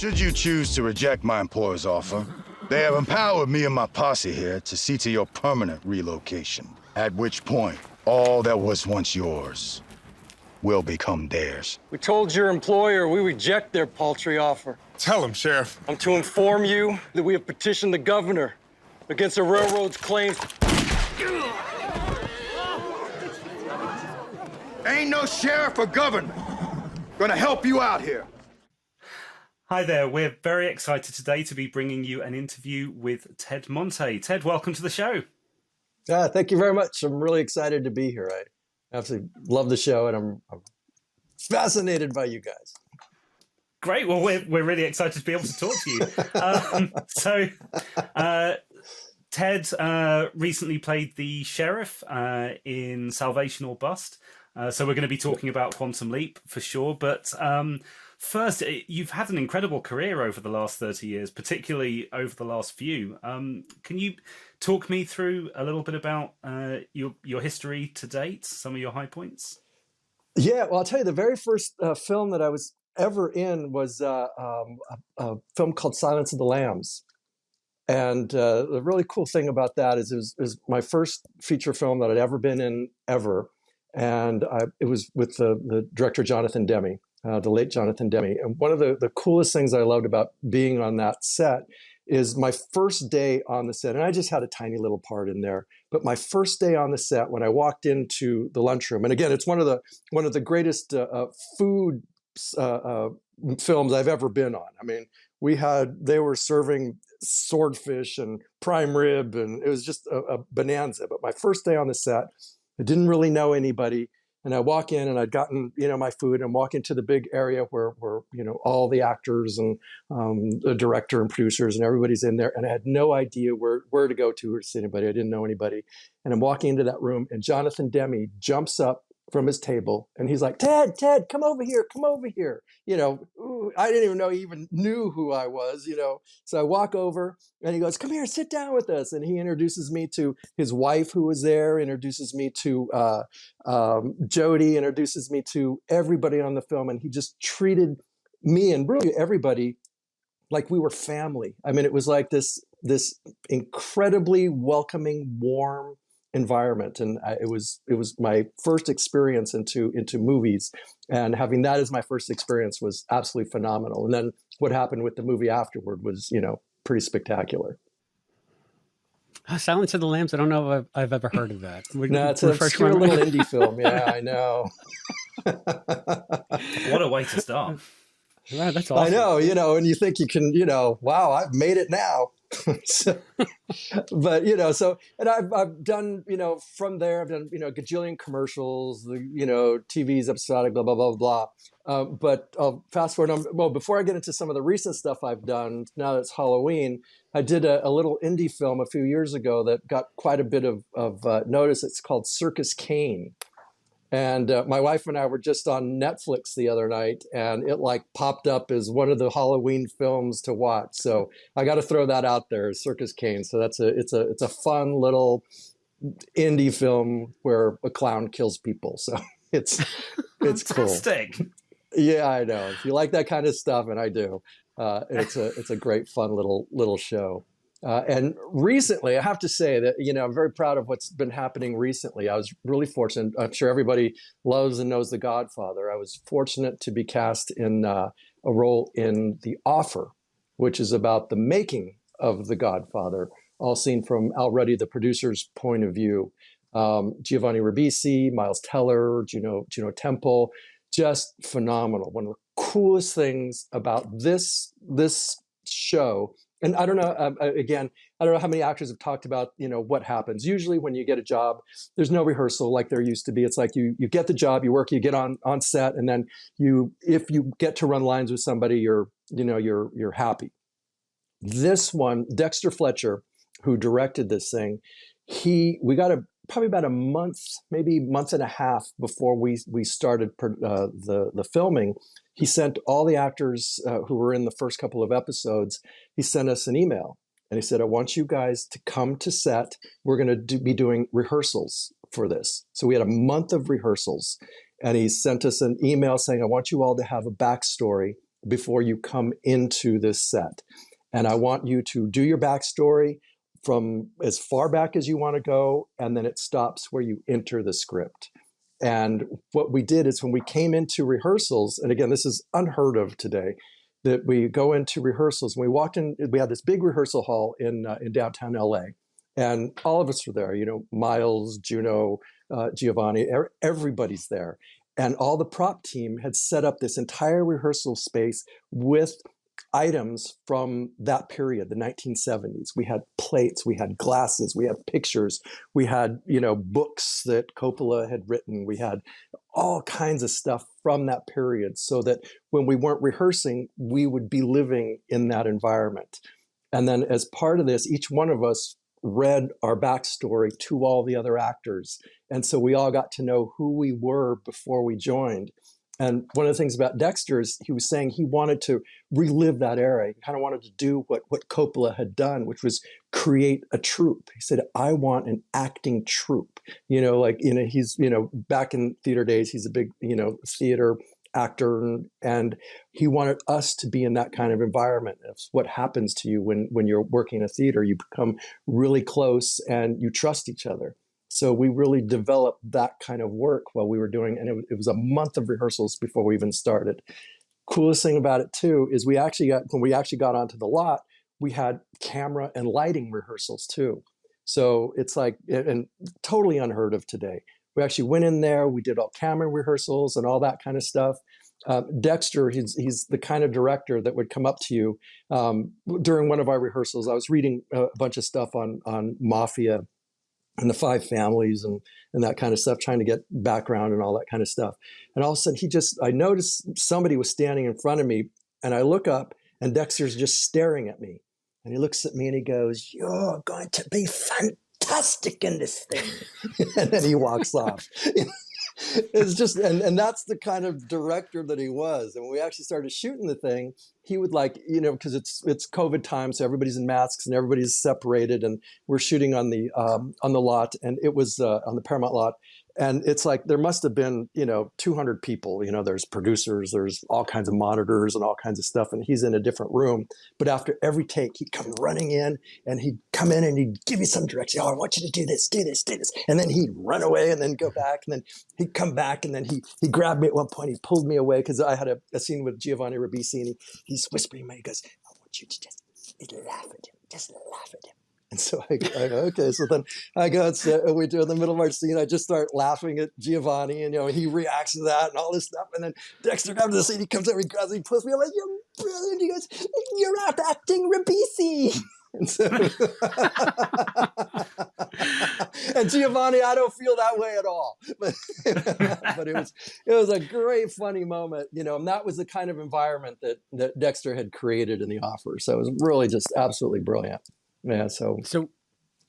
Should you choose to reject my employer's offer, they have empowered me and my posse here to see to your permanent relocation. At which point, all that was once yours will become theirs. We told your employer we reject their paltry offer. Tell him, Sheriff. I'm to inform you that we have petitioned the governor against the railroad's claims. Ain't no sheriff or governor gonna help you out here. Hi there, we're very excited today to be bringing you an interview with Ted Monte. Ted, welcome to the show. Thank you very much. I'm really excited to be here. I absolutely love the show, and I'm fascinated by you guys. Great, well, we're really excited to be able to talk to you. Ted recently played the sheriff in Salvation or Bust. So we're going to be talking about Quantum Leap for sure. But first, you've had an incredible career over the last 30 years, particularly over the last few. Can you talk me through a little bit about your history to date, some of your high points? Yeah, well, I'll tell you, the very first film that I was ever in was a film called Silence of the Lambs. And the really cool thing about that is it was my first feature film that I'd ever been in, ever. And it was with the director, Jonathan Demme, the late Jonathan Demme. And one of the coolest things I loved about being on that set is my first day on the set, and I just had a tiny little part in there, but my first day on the set, when I walked into the lunchroom, and again, it's one of the greatest food films I've ever been on. I mean, they were serving swordfish and prime rib, and it was just a bonanza. But my first day on the set, I didn't really know anybody. And I walk in, and I'd gotten, my food, and walk into the big area where all the actors and the director and producers and everybody's in there. And I had no idea where to go to or to see anybody. I didn't know anybody. And I'm walking into that room, and Jonathan Demme jumps up from his table, and he's like, Ted, come over here. I didn't even know he even knew who I was, So I walk over, and he goes, come here, sit down with us. And he introduces me to his wife, who was there, introduces me to Jody, introduces me to everybody on the film. And he just treated me and really everybody like we were family. I mean, it was like this incredibly welcoming, warm environment, and it was my first experience into movies, and having that as my first experience was absolutely phenomenal. And then what happened with the movie afterward was pretty spectacular. Silence of the Lambs. I don't know if I've ever heard of that. No, it's an obscure little indie film. Yeah, I know. What a way to start. Wow, that's awesome. I know, and you think you can, wow, I've made it now. But and I've done, from there I've done, gajillion commercials, TV's episodic, blah blah blah blah. But I'll fast forward. Before I get into some of the recent stuff I've done, now that it's Halloween, I did a little indie film a few years ago that got quite a bit of notice. It's called Circus Kane. And my wife and I were just on Netflix the other night, and it popped up as one of the Halloween films to watch. So I got to throw that out there, Circus Kane. So it's a fun little indie film where a clown kills people. So it's fantastic. Cool. Yeah, I know. If you like that kind of stuff, and I do, it's a great fun little show. And recently, I have to say that, I'm very proud of what's been happening recently. I was really fortunate. I'm sure everybody loves and knows The Godfather. I was fortunate to be cast in a role in The Offer, which is about the making of The Godfather, all seen from Al Ruddy, the producer's point of view. Giovanni Ribisi, Miles Teller, Juno Temple, just phenomenal. One of the coolest things about this show. And I don't know, again, I don't know how many actors have talked about, what happens. Usually when you get a job, there's no rehearsal like there used to be. It's like you get the job, you work, you get on set, and then if you get to run lines with somebody, you're happy. This one, Dexter Fletcher, who directed this thing, we got probably about a month, maybe month and a half before we started the filming. He sent all the actors who were in the first couple of episodes, he sent us an email. And he said, I want you guys to come to set. We're going to be doing rehearsals for this. So we had a month of rehearsals. And he sent us an email saying, I want you all to have a backstory before you come into this set. And I want you to do your backstory from as far back as you want to go, and then it stops where you enter the script. And what we did is when we came into rehearsals, and again, this is unheard of today, that we go into rehearsals. When we walked in, we had this big rehearsal hall in downtown LA, and all of us were there. You know, Miles, Juno, Giovanni, everybody's there, and all the prop team had set up this entire rehearsal space with items from that period, the 1970s. We had plates, we had glasses, we had pictures, we had, you know, books that Coppola had written. We had all kinds of stuff from that period, so that when we weren't rehearsing, we would be living in that environment. And then as part of this, each one of us read our backstory to all the other actors. And so we all got to know who we were before we joined. And one of the things about Dexter is he was saying he wanted to relive that era. He kind of wanted to do what Coppola had done, which was create a troupe. He said, I want an acting troupe. You know, like, you know, he's, you know, back in theater days, he's a big, you know, theater actor, and he wanted us to be in that kind of environment. It's what happens to you when you're working in a theater. You become really close and you trust each other. So we really developed that kind of work while we were doing, and it was a month of rehearsals before we even started. Coolest thing about it too is when we actually got onto the lot, we had camera and lighting rehearsals too. So it's like, and totally unheard of today. We actually went in there, we did all camera rehearsals and all that kind of stuff. Dexter, he's the kind of director that would come up to you during one of our rehearsals. I was reading a bunch of stuff on Mafia and the Five Families and that kind of stuff, trying to get background and all that kind of stuff. And all of a sudden I noticed somebody was standing in front of me, and I look up and Dexter's just staring at me. And he looks at me and he goes, "You're going to be fantastic in this thing." And then he walks off. It's just, and that's the kind of director that he was. And when we actually started shooting the thing, he would, like, you know, because it's COVID time, so everybody's in masks and everybody's separated, and we're shooting on the lot, and it was on the Paramount lot. And it's like, there must have been, you know, 200 people, you know, there's producers, there's all kinds of monitors and all kinds of stuff. And he's in a different room. But after every take, he'd come running in, and he'd come in and he'd give you some direction. "Oh, I want you to do this, do this, do this." And then he'd run away and then go back. And then he'd come back, and then he grabbed me at one point. He pulled me away because I had a scene with Giovanni Ribisi, and he's whispering to me, he goes, "I want you to just laugh at him, just laugh at him." And so I go, okay. So then I go and sit, and we do in the middle of our scene, I just start laughing at Giovanni, and, you know, he reacts to that and all this stuff. And then Dexter comes to the scene, he comes over, he grabs me, he pulls me, I'm like, "You're brilliant." He goes, "You're out acting Ribisi." And so, and Giovanni, I don't feel that way at all. But it was a great, funny moment, you know, and that was the kind of environment that Dexter had created in The Offer. So it was really just absolutely brilliant. Yeah. So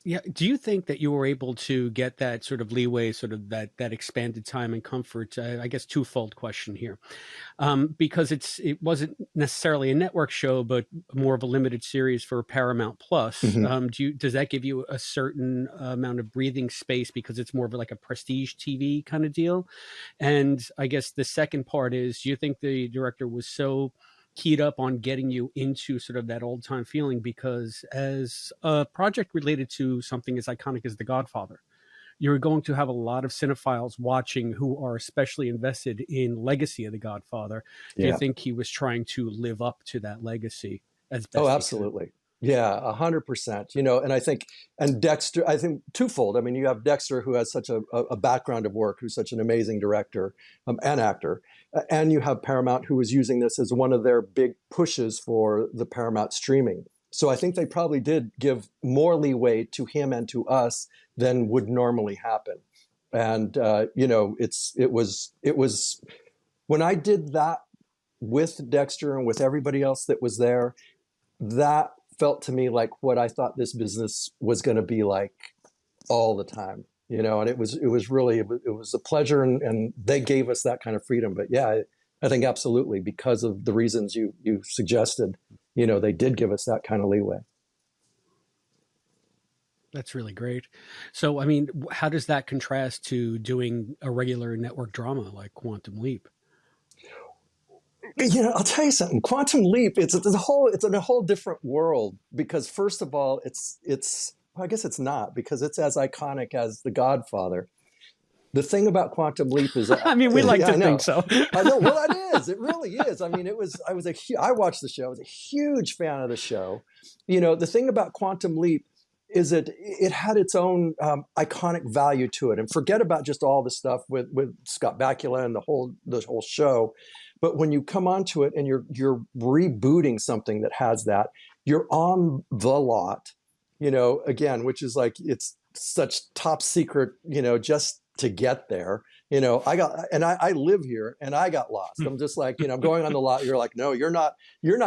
Yeah. Do you think that you were able to get that sort of leeway, sort of that expanded time and comfort? I guess twofold question here, because it wasn't necessarily a network show, but more of a limited series for Paramount Plus. Does that give you a certain amount of breathing space because it's more of like a prestige TV kind of deal? And I guess the second part is, do you think the director was so keyed up on getting you into sort of that old time feeling? Because as a project related to something as iconic as The Godfather, you're going to have a lot of cinephiles watching who are especially invested in legacy of The Godfather. Do you think he was trying to live up to that legacy as best? Oh, absolutely. Yeah, 100%. You know, and I think, and Dexter, I think twofold. I mean, you have Dexter, who has such a background of work, who's such an amazing director and actor. And you have Paramount, who was using this as one of their big pushes for the Paramount streaming. So I think they probably did give more leeway to him and to us than would normally happen. And, you know, it was when I did that with Dexter and with everybody else that was there, that felt to me like what I thought this business was going to be like all the time, you know. And it was really, it was a pleasure, and they gave us that kind of freedom. But yeah, I think absolutely, because of the reasons you suggested, you know, they did give us that kind of leeway. That's really great. So, I mean, how does that contrast to doing a regular network drama like Quantum Leap? I'll tell you something. Quantum Leap, it's in a whole different world because first of all, well, I guess it's not because it's as iconic as The Godfather. The thing about Quantum Leap is, I mean, we like yeah, to think so. I know. Well, it is. It really is. I mean, I watched the show. I was a huge fan of the show. The thing about Quantum Leap is that it had its own iconic value to it. And forget about just all the stuff with Scott Bakula and the whole show. But when you come onto it and you're rebooting something that has that, you're on the lot, again, which is like, it's such top secret, just to get there. I live here and I got lost. I'm just like, I'm going on the lot. You're like, no, you're not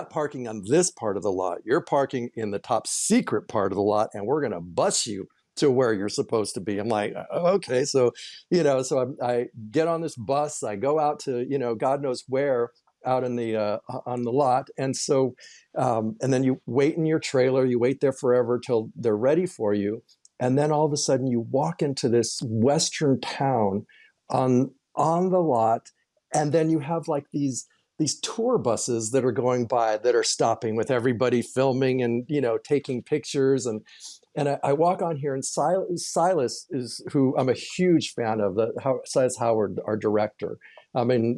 parking on this part of the lot. You're parking in the top secret part of the lot, and we're going to bus you to where you're supposed to be. I'm like, okay. So, I get on this bus, I go out to, God knows where out in the, on the lot. And so, and then you wait in your trailer, you wait there forever till they're ready for you. And then all of a sudden you walk into this Western town on the lot. And then you have like these tour buses that are going by that are stopping with everybody filming and, taking pictures. And I walk on here, and Silas is who I'm a huge fan of, Silas Howard, our director. I mean,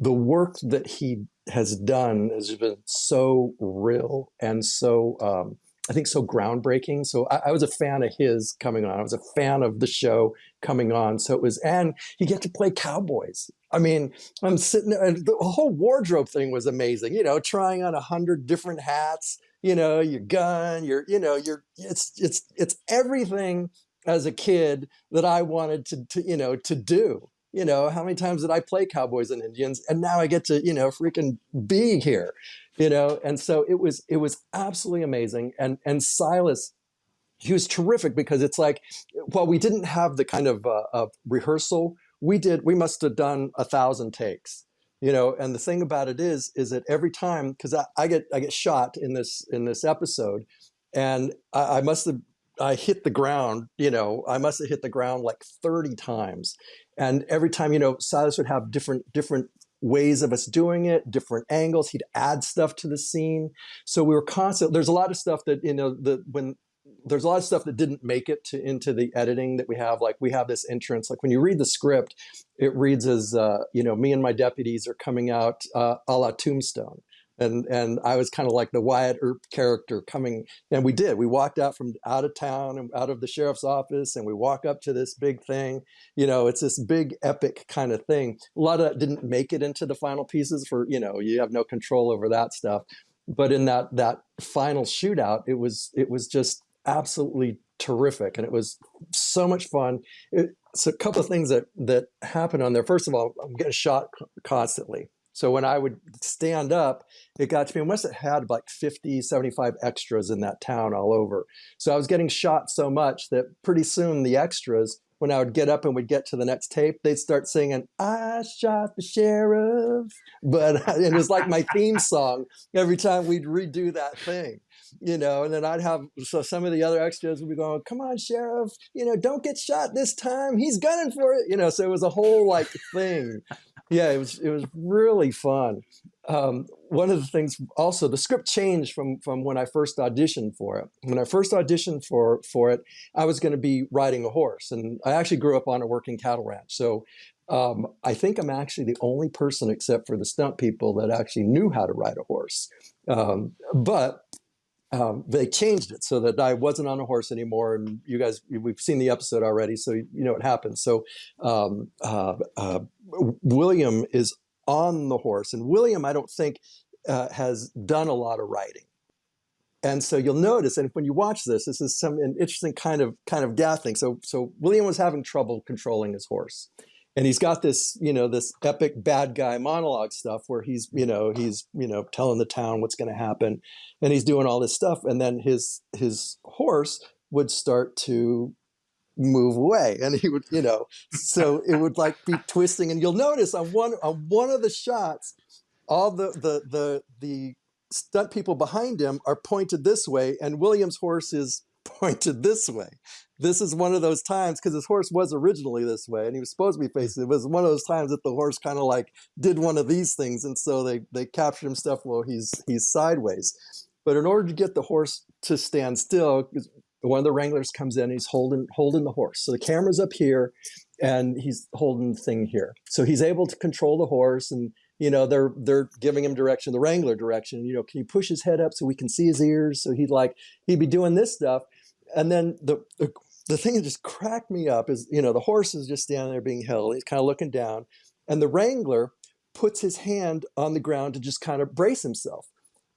the work that he has done has been so real and so, I think so groundbreaking. So I was a fan of his coming on. I was a fan of the show coming on. So it was, and you get to play cowboys. I mean, I'm sitting there, and the whole wardrobe thing was amazing. Trying on 100 different hats. Your gun. It's everything as a kid that I wanted to do. How many times did I play cowboys and Indians, and now I get to freaking be here. And so it was absolutely amazing. And Silas, he was terrific because it's like, well, we didn't have the kind of rehearsal we must have done 1,000 takes, and the thing about it is that every time, because I get shot in this episode, and I hit the ground, I must have hit the ground like 30 times. And every time, Silas would have different ways of us doing it, different angles. He'd add stuff to the scene. So we were constant. There's a lot of stuff that, there's a lot of stuff that didn't make it into the editing that we have. Like we have this entrance, like when you read the script, it reads as, me and my deputies are coming out a la Tombstone. And I was kind of like the Wyatt Earp character coming, and we walked out from out of town and out of the sheriff's office, and we walk up to this big thing. It's this big epic kind of thing. A lot of that didn't make it into the final pieces for, you have no control over that stuff. But in that final shootout, it was just absolutely terrific. And it was so much fun. It's a couple of things that happened on there. First of all, I'm getting shot constantly. So when I would stand up, it got to me, I must have had like 50, 75 extras in that town all over. So I was getting shot so much that pretty soon the extras, when I would get up and we'd get to the next tape, they'd start singing, "I shot the sheriff." But it was like my theme song every time we'd redo that thing. And then so some of the other extras would be going, "Come on, sheriff, don't get shot this time. He's gunning for it." So it was a whole like thing. Yeah, it was really fun. One of the things also, the script changed from when I first auditioned for it. When I first auditioned for it, I was going to be riding a horse, and I actually grew up on a working cattle ranch. So I think I'm actually the only person except for the stunt people that actually knew how to ride a horse. But they changed it so that I wasn't on a horse anymore. And you guys, we've seen the episode already, so you know what happens. So William is on the horse, and William, I don't think, has done a lot of riding. And so you'll notice, and when you watch this is an interesting kind of gas thing. So William was having trouble controlling his horse. And he's got this, this epic bad guy monologue stuff where he's telling the town what's going to happen, and he's doing all this stuff. And then his horse would start to move away, and he would, so it would like be twisting. And you'll notice on one of the shots, all the stunt people behind him are pointed this way, and William's horse is pointed this way. this is one of those times, because his horse was originally this way and he was supposed to be facing it. It was one of those times that the horse kind of like did one of these things, and so they captured him stuff while he's sideways. But in order to get the horse to stand still, one of the wranglers comes in, he's holding the horse. So the camera's up here and he's holding the thing here. So he's able to control the horse, and they're giving him direction, the wrangler direction. Can you push his head up so we can see his ears? So he'd be doing this stuff. And then the thing that just cracked me up is, the horse is just standing there being held. He's kind of looking down, and the wrangler puts his hand on the ground to just kind of brace himself.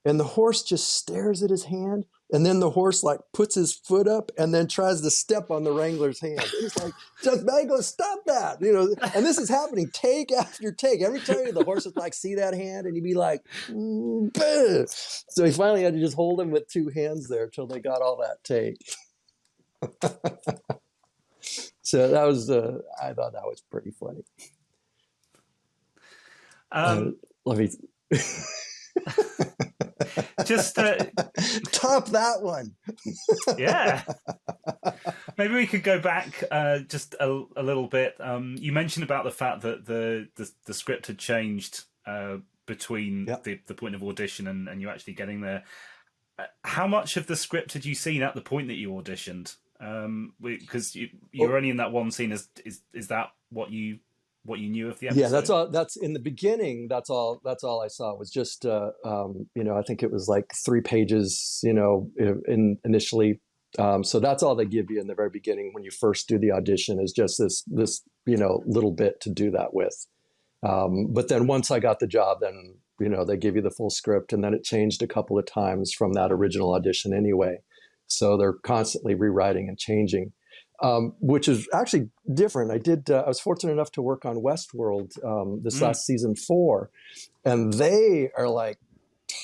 And the horse just stares at his hand, and then the horse like puts his foot up and then tries to step on the wrangler's hand. It's like, just Mango, stop that, And this is happening take after take. Every time the horse would like see that hand, and he'd be like, "Bah." So he finally had to just hold him with two hands there till they got all that take. So that was, I thought that was pretty funny. Let me. Just top that one. Yeah, maybe we could go back just a little bit. You mentioned about the fact that the script had changed between the point of audition and you actually getting there. How much of the script had you seen at the point that you auditioned? Because you were only in that one scene. Is that what you knew of the episode? Yeah, that's all. That's in the beginning. That's all I saw was just, I think it was like 3 pages, initially. So that's all they give you in the very beginning when you first do the audition, is just this, little bit to do that with. But then once I got the job, then, they give you the full script, and then it changed a couple of times from that original audition anyway. So they're constantly rewriting and changing. Which is actually different. I was fortunate enough to work on Westworld this last season 4, and they are like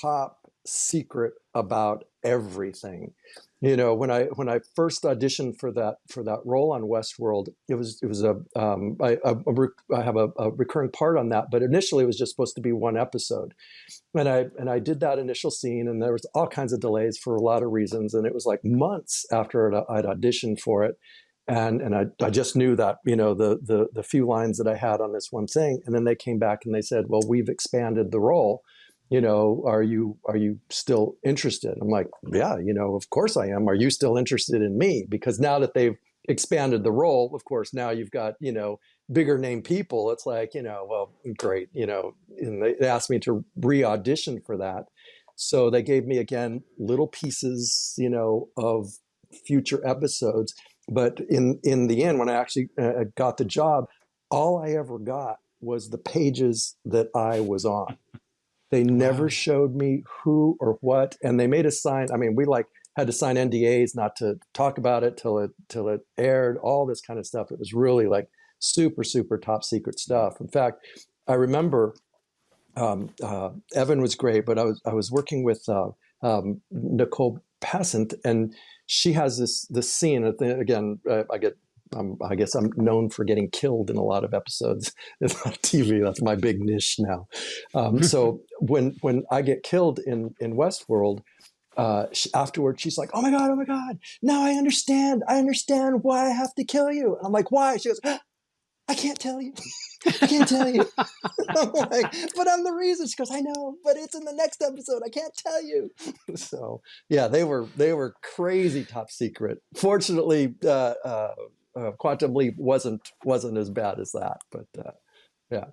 top secret about everything. When I first auditioned for that role on Westworld, it was I have a recurring part on that, but initially it was just supposed to be 1 episode. And I did that initial scene, and there was all kinds of delays for a lot of reasons, and it was like months after I'd auditioned for it. And I just knew that, the few lines that I had on this one thing. And then they came back and they said, well, we've expanded the role. Are you still interested? I'm like, yeah, of course I am. Are you still interested in me? Because now that they've expanded the role, of course, now you've got, bigger name people. It's like, well, great, and they asked me to re-audition for that. So they gave me, again, little pieces, of future episodes. But in the end, when I actually got the job, all I ever got was the pages that I was on. They never showed me who or what, and they made us sign. I mean, we had to sign NDAs not to talk about it till it aired. All this kind of stuff. It was really like super, super top secret stuff. In fact, I remember Evan was great, but I was working with Nicole Passant, and she has this scene. Again, I guess I'm known for getting killed in a lot of episodes on TV. That's my big niche now. So when I get killed in Westworld, afterwards she's like, oh my God, now I understand why I have to kill you. And I'm like, why? She goes, I can't tell you. I can't tell you. I'm like, but I'm the reason. She goes, I know, but it's in the next episode. I can't tell you. So yeah, they were crazy top secret. Fortunately, Quantum Leap wasn't as bad as that, but yeah.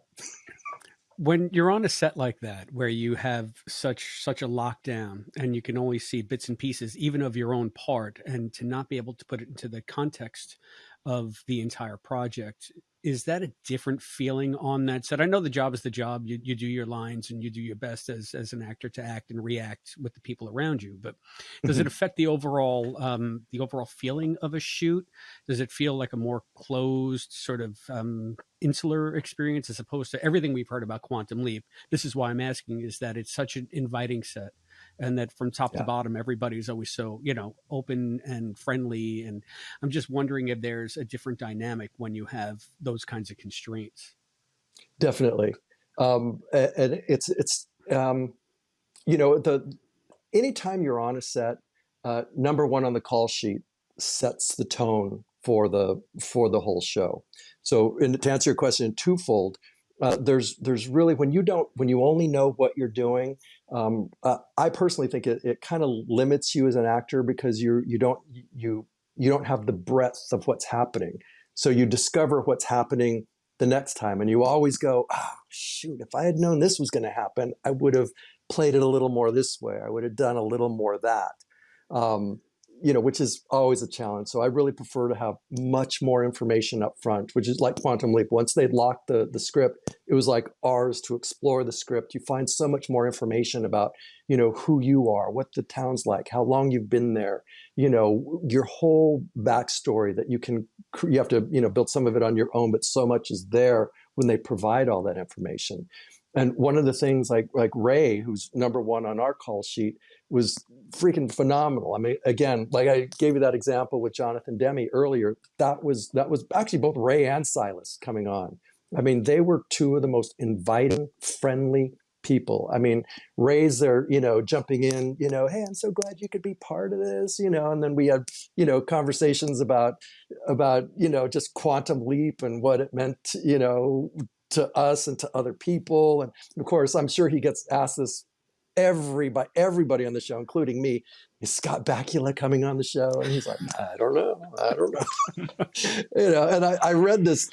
When you're on a set like that, where you have such a lockdown and you can only see bits and pieces, even of your own part, and to not be able to put it into the context of the entire project, is that a different feeling on that set? I know the job is the job. You do your lines and you do your best as an actor to act and react with the people around you. But does it affect the overall feeling of a shoot? Does it feel like a more closed sort of insular experience as opposed to everything we've heard about Quantum Leap? This is why I'm asking, is that it's such an inviting set, and that from top to bottom, everybody's always so, open and friendly. And I'm just wondering if there's a different dynamic when you have those kinds of constraints. Definitely. And it's anytime you're on a set, number one on the call sheet sets the tone for the whole show. So, to answer your question, twofold. There's really when you only know what you're doing. I personally think it kind of limits you as an actor because you don't have the breadth of what's happening. So you discover what's happening the next time, and you always go, oh, shoot, if I had known this was going to happen, I would have played it a little more this way. I would have done a little more that. Which is always a challenge. So I really prefer to have much more information up front, which is like Quantum Leap. Once they'd locked the script, it was like ours to explore the script. You find so much more information about, who you are, what the town's like, how long you've been there, your whole backstory that you have to, build some of it on your own, but so much is there when they provide all that information. And one of the things like Ray, who's number one on our call sheet, was freaking phenomenal. I mean, again, like I gave you that example with Jonathan Demme earlier. That was actually both Ray and Silas coming on. I mean, they were two of the most inviting, friendly people. I mean, Ray's there, jumping in, hey, I'm so glad you could be part of this, and then we had, conversations about, just Quantum Leap and what it meant, to us and to other people. And of course, I'm sure he gets asked this everybody on the show, including me, is Scott Bakula coming on the show? And he's like, I don't know. And I read this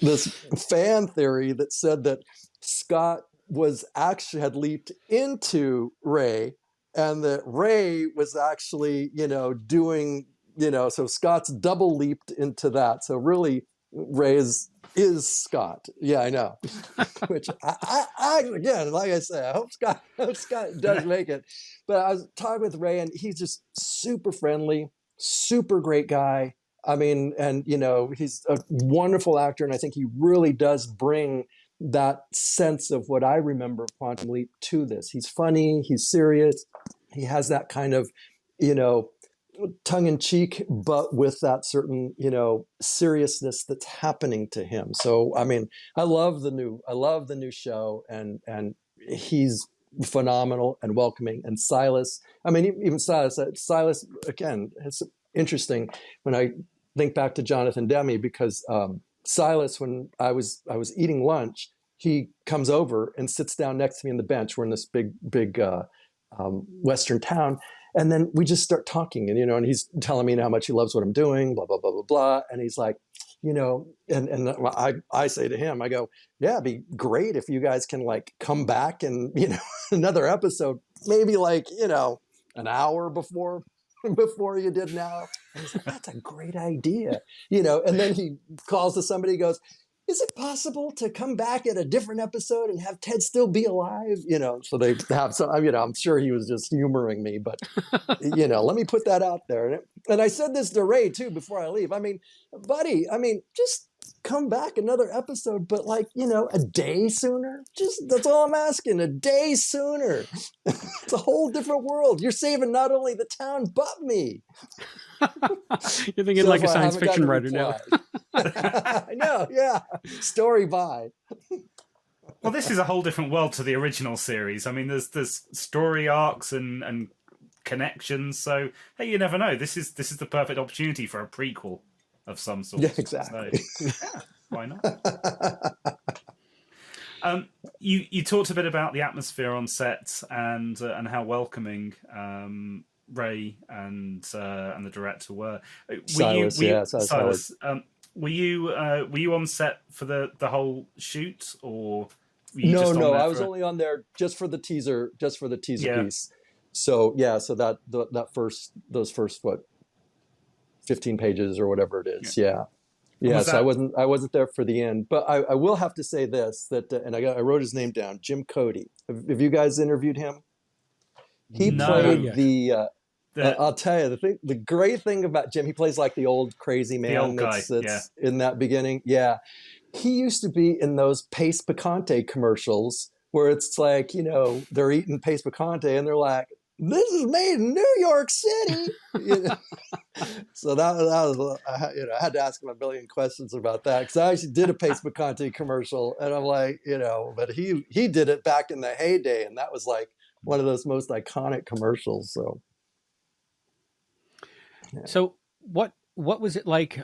fan theory that said that Scott had leaped into Ray, and that Ray was actually, doing, so Scott's double leaped into that. So really, Ray is Scott. Yeah, I know. Which I again, like I say, I hope Scott does make it. But I was talking with Ray, and he's just super friendly, super great guy. I mean, and he's a wonderful actor, and I think he really does bring that sense of what I remember of Quantum Leap to this. He's funny, he's serious, he has that kind of, tongue in cheek, but with that certain, seriousness that's happening to him. So, I mean, I love the new show, and he's phenomenal and welcoming. And Silas, I mean, even Silas again, it's interesting when I think back to Jonathan Demme, because Silas, when I was eating lunch, he comes over and sits down next to me on the bench. We're in this big Western town. And then we just start talking, and, and he's telling me how much he loves what I'm doing, blah, blah, blah, blah, blah. And he's like, and I say to him, I go, yeah, it'd be great if you guys can like come back and, another episode, maybe like, an hour before you did now. And he's like, that's a great idea, and then he calls to somebody, goes, is it possible to come back at a different episode and have Ted still be alive? So they have some, I'm sure he was just humoring me, but, let me put that out there. And I said this to Ray too, before I leave. I mean, buddy, just come back another episode, but like, a day sooner. That's all I'm asking, a day sooner. It's a whole different world. You're saving not only the town, but me. You're thinking So like a far, I science haven't fiction gotten a writer now. reply. I know, yeah. Story by. Well, this is a whole different world to the original series. I mean, there's story arcs and connections. So hey, you never know. This is the perfect opportunity for a prequel of some sort. Yeah, exactly. So, yeah, why not? You talked a bit about the atmosphere on set and how welcoming Ray and the director were. Silas. Were you on set for the whole shoot, or were you just on No, there I was only on there just for the teaser Yeah. piece. So yeah, so those first what, 15 pages or whatever it is. Yeah. So I wasn't there for the end, but I will have to say this, that and I wrote his name down, Jim Cody. Have you guys interviewed him? He played I'll tell you the great thing about Jim. He plays like the old crazy man that's in that beginning. Yeah, he used to be in those Pace Picante commercials where it's like, they're eating Pace Picante and they're like, "This is made in New York City." So that was I had to ask him a billion questions about that, because I actually did a Pace Picante commercial, and I'm like, but he did it back in the heyday, and that was like one of those most iconic commercials. So. So what What was it like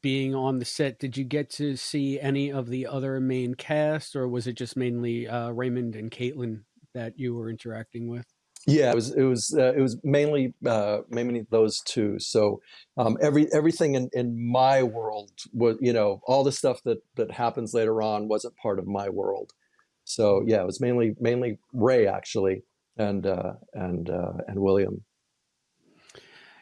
being on the set? Did you get to see any of the other main cast, or was it just mainly Raymond and Caitlin that you were interacting with? Yeah, it was mainly those two. So everything in my world was, all the stuff that happens later on wasn't part of my world. So yeah, it was mainly Ray actually, and William.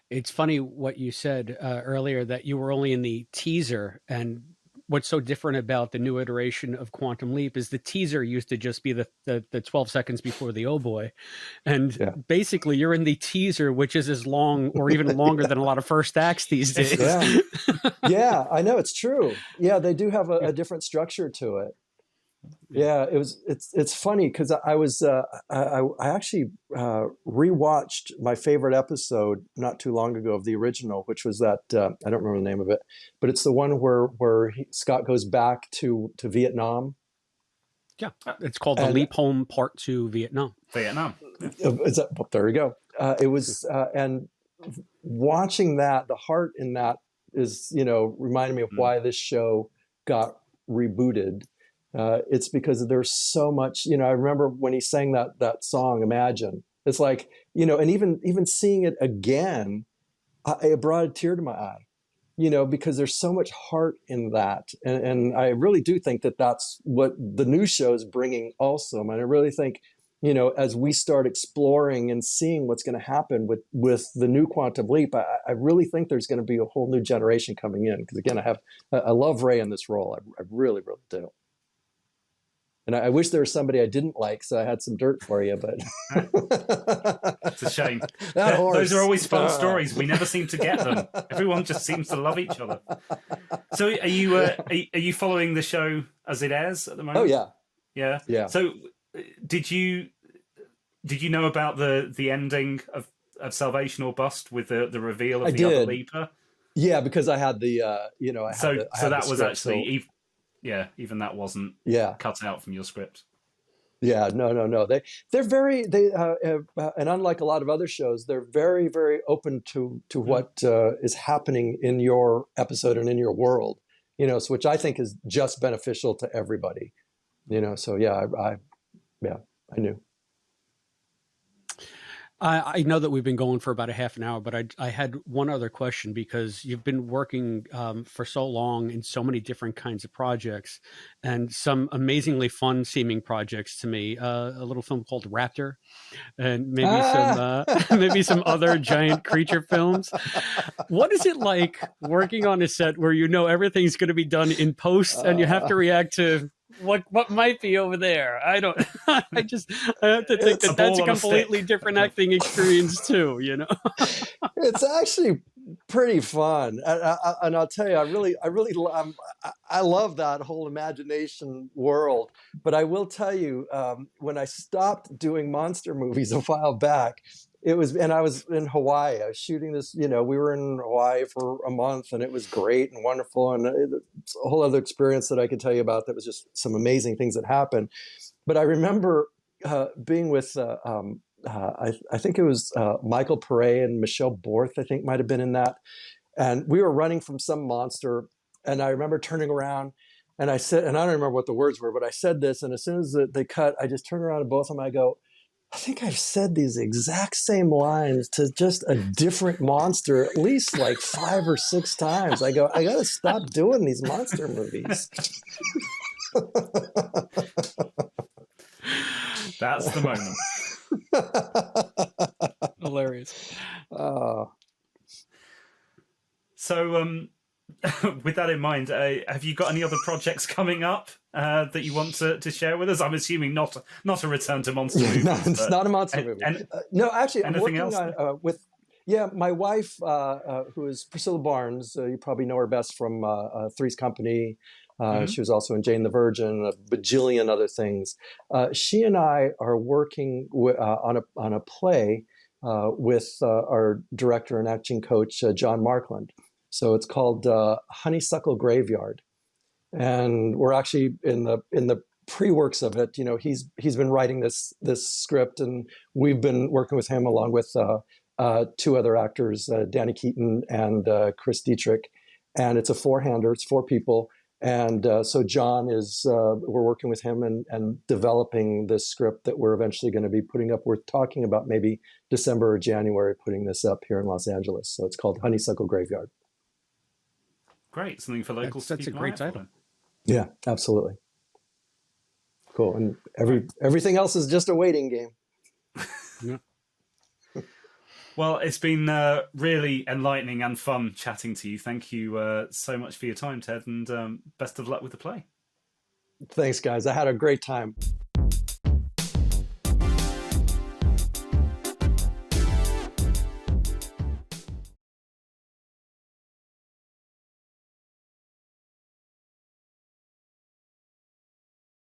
It's funny what you said earlier, that you were only in the teaser, and what's so different about the new iteration of Quantum Leap is the teaser used to just be the 12 seconds before the oh boy, and Yeah. basically you're in the teaser, which is as long or even longer than a lot of first acts these days. Yeah. Yeah, I know, it's true. Yeah, they do have a different structure to it. Yeah, it's funny because I actually rewatched my favorite episode not too long ago of the original, which was that I don't remember the name of it, but it's the one where Scott goes back to Vietnam. Yeah, it's called The And Leap Home Part 2 Vietnam. Vietnam. well, there we go. It was and watching that, the heart in that is, reminding me of why this show got rebooted. It's because there's so much, I remember when he sang that song, Imagine. It's like, and even seeing it again, it brought a tear to my eye, because there's so much heart in that. And I really do think that that's what the new show is bringing also. And I really think, as we start exploring and seeing what's going to happen with the new Quantum Leap, I really think there's going to be a whole new generation coming in. Because again, I love Ray in this role. I really, really do. And I wish there was somebody I didn't like, so I had some dirt for you, but It's a shame. Horse. Those are always fun stories. We never seem to get them. Everyone just seems to love each other. So are you following the show as it airs at the moment? Oh yeah. Yeah. Yeah. So did you know about the ending of Salvation or Bust with the reveal of I the other did. Leaper? Yeah, because I had the So that was script, actually even that wasn't yeah. cut out from your script. Yeah, no. They're very and unlike a lot of other shows, they're very, very open to what is happening in your episode and in your world. So which I think is just beneficial to everybody. So yeah, I knew. I know that we've been going for about a half an hour, but I had one other question, because you've been working for so long in so many different kinds of projects, and some amazingly fun seeming projects to me. A little film called Raptor, and maybe some other giant creature films. What is it like working on a set where everything's going to be done in post, and you have to react to what might be over there? I don't. I have to think that's a completely different acting experience too. It's actually pretty fun, and I'll tell you, I love that whole imagination world. But I will tell you, when I stopped doing monster movies a while back, and I was in Hawaii. I was shooting this, we were in Hawaii for a month, and it was great and wonderful. And it's a whole other experience that I could tell you about. That was just some amazing things that happened. But I remember being with, I think it was Michael Pare and Michelle Borth, I think might have been in that. And we were running from some monster. And I remember turning around and I said, and I don't remember what the words were, but I said this. And as soon as they cut, I just turned around to both of them. I go, I think I've said these exact same lines to just a different monster at least like 5 or 6 times. I go, I got to stop doing these monster movies. That's the moment. Hilarious. So, with that in mind, have you got any other projects coming up that you want to share with us? I'm assuming not a return to monster movies. No, it's not a monster movie. No, actually, I'm working else? on my wife, who is Priscilla Barnes. You probably know her best from Three's Company. She was also in Jane the Virgin, a bajillion other things. She and I are working on a play with our director and acting coach, John Markland. So it's called Honeysuckle Graveyard, and we're actually in the pre-works of it. He's been writing this script, and we've been working with him along with two other actors, Danny Keaton and Chris Dietrich. And it's a four-hander, it's four people. And so John is, we're working with him and developing this script that we're eventually going to be putting up. We're talking about maybe December or January putting this up here in Los Angeles. So it's called Honeysuckle Graveyard. Great, something for locals. That's a great title. Yeah, absolutely. Cool. And everything else is just a waiting game. Yeah. Well, it's been really enlightening and fun chatting to you. Thank you so much for your time, Ted, and best of luck with the play. Thanks, guys. I had a great time.